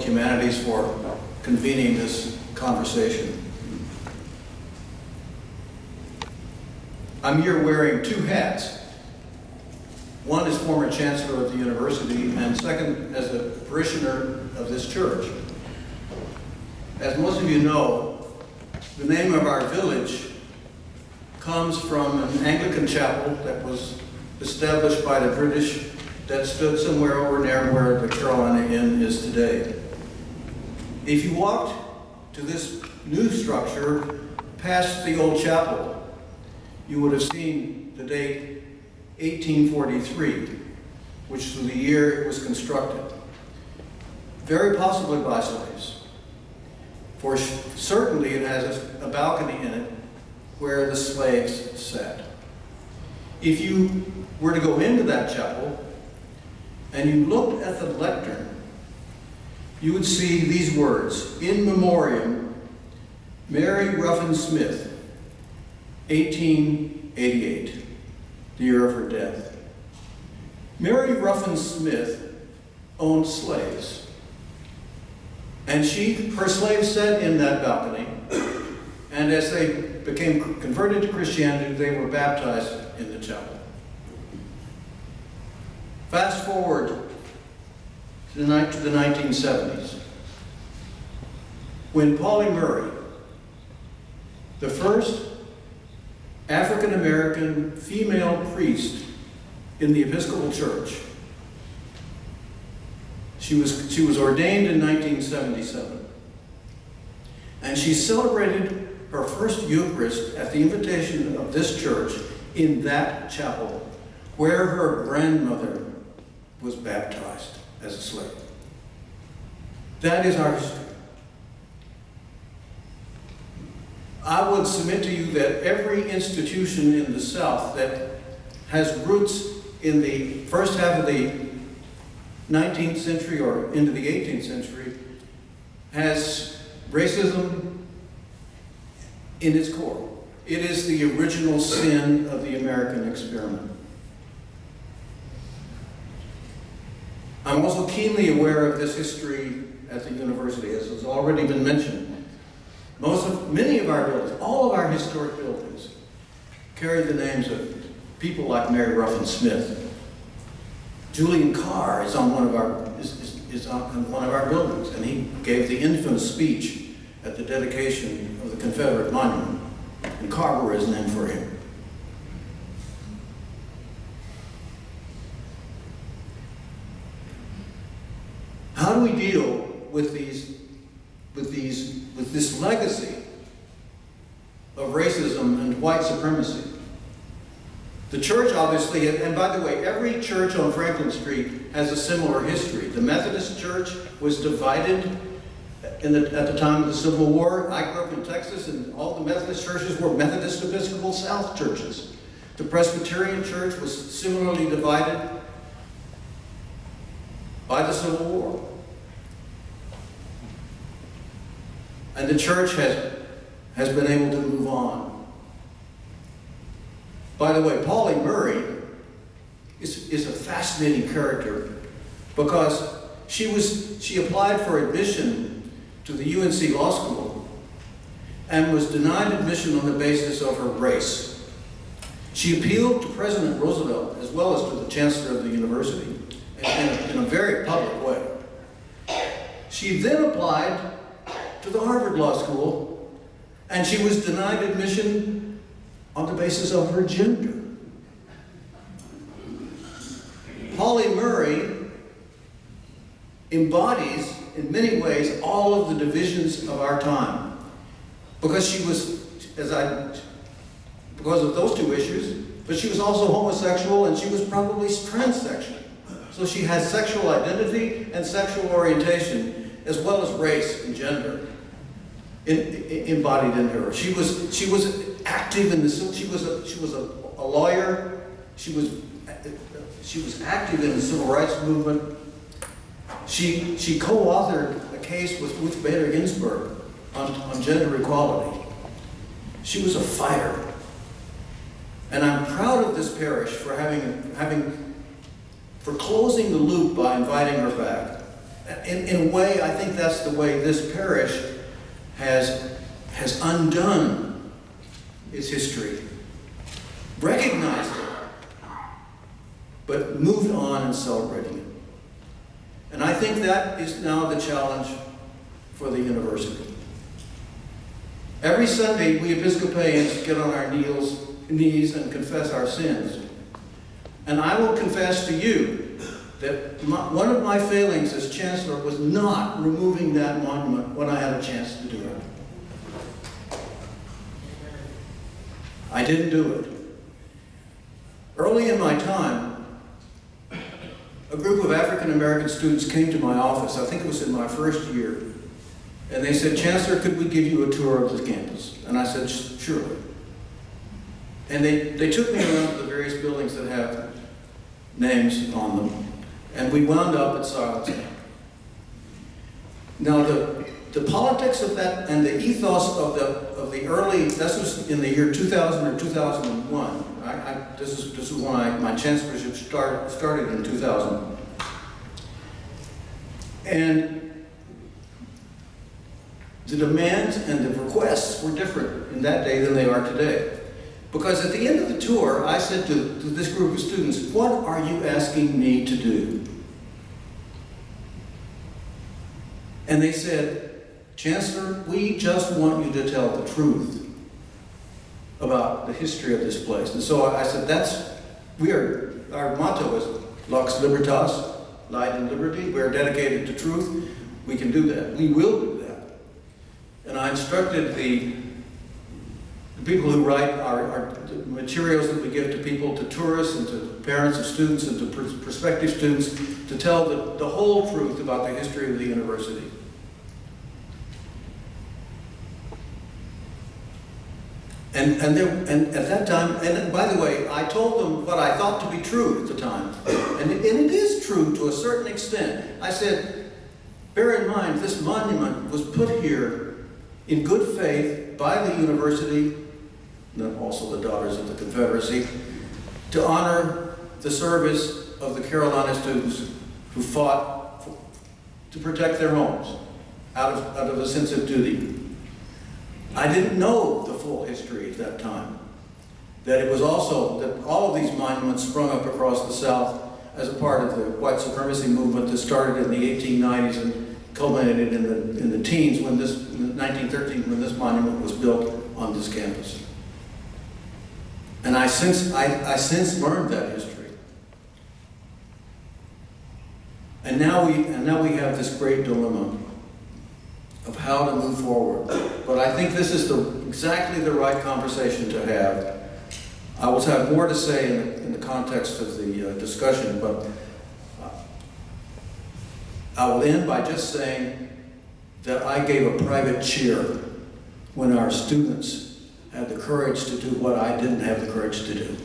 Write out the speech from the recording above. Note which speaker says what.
Speaker 1: the Humanities for convening this conversation. I'm here wearing two hats. One is former chancellor of the university, and second as a parishioner of this church. As most of you know, the name of our village comes from an Anglican chapel that was established by the British that stood somewhere over near where the Carolina Inn is today. If you walked to this new structure past the old chapel, you would have seen the date 1843, which is the year it was constructed. Very possibly by slaves. For certainly it has a balcony in it where the slaves sat. If you were to go into that chapel and you looked at the lectern, you would see these words, "In Memoriam, Mary Ruffin Smith, 1888, the year of her death." Mary Ruffin Smith owned slaves. And her slaves sat in that balcony, and as they became converted to Christianity, they were baptized in the chapel. Fast forward to the 1970s, when Polly Murray, the first African-American female priest in the Episcopal Church, she was ordained in 1977. And she celebrated her first Eucharist at the invitation of this church in that chapel where her grandmother was baptized as a slave. That is our history. I would submit to you that every institution in the South that has roots in the first half of the 19th century or into the 18th century has racism in its core. It is the original sin of the American experiment. I'm also keenly aware of this history at the university, as has already been mentioned. Many of our buildings, all of our historic buildings, carry the names of people like Mary Ruffin Smith. Julian Carr is on one of our buildings, and he gave the infamous speech at the dedication of the Confederate monument, and Carver is named for him. How do we deal with this legacy of racism and white supremacy? The church, obviously, and by the way, every church on Franklin Street has a similar history. The Methodist Church was divided at the time of the Civil War. I grew up in Texas, and all the Methodist churches were Methodist Episcopal South churches. The Presbyterian Church was similarly divided by the Civil War. And the church has been able to move on. By the way, Polly Murray is a fascinating character because she applied for admission to the UNC Law School and was denied admission on the basis of her race. She appealed to President Roosevelt as well as to the Chancellor of the university in a very public way. She then applied to the Harvard Law School, and she was denied admission on the basis of her gender. Polly Murray embodies, in many ways, all of the divisions of our time, because she was, because of those two issues, but she was also homosexual, and she was probably transsexual. So she has sexual identity and sexual orientation, as well as race and gender embodied in her. She was active in the, she was a lawyer. She was active in the civil rights movement. She co-authored a case with Ruth Bader Ginsburg on gender equality. She was a fighter. And I'm proud of this parish for for closing the loop by inviting her back in a way, I think that's the way this parish has undone its history, recognized it, but moved on and celebrating it. And I think that is now the challenge for the university. Every Sunday, we Episcopalians get on our knees and confess our sins. And I will confess to you that one of my failings as chancellor was not removing that monument when I had a chance to do it. I didn't do it. Early in my time, a group of African American students came to my office, I think it was in my first year, and they said, "Chancellor, could we give you a tour of the campus?" And I said, "Surely." And they took me around to the various buildings that have names on them, and we wound up at Silence Camp. Now, the politics of that and the ethos of the early, this was in the year 2000 or 2001. This is when my chancellorship started in 2000. And the demands and the requests were different in that day than they are today. Because at the end of the tour, I said to this group of students, "What are you asking me to do?" And they said, "Chancellor, we just want you to tell the truth about the history of this place." And so I said, our motto is Lux Libertas, light and liberty. We're dedicated to truth. We can do that. We will do that. And I instructed the people who write our materials that we give to people, to tourists and to parents of students and to prospective students, to tell the whole truth about the history of the university. And at that time, and by the way, I told them what I thought to be true at the time. And it is true to a certain extent. I said, bear in mind, this monument was put here in good faith by the university, and also the Daughters of the Confederacy, to honor the service of the Carolina students who fought to protect their homes out of a sense of duty. I didn't know the full history at that time. That it was also, that all of these monuments sprung up across the South as a part of the white supremacy movement that started in the 1890s and culminated in the teens, in 1913, when this monument was built on this campus. And I since learned that history. And now we have this great dilemma of how to move forward. But I think this is exactly the right conversation to have. I will have more to say in the context of the discussion, but I will end by just saying that I gave a private cheer when our students had the courage to do what I didn't have the courage to do.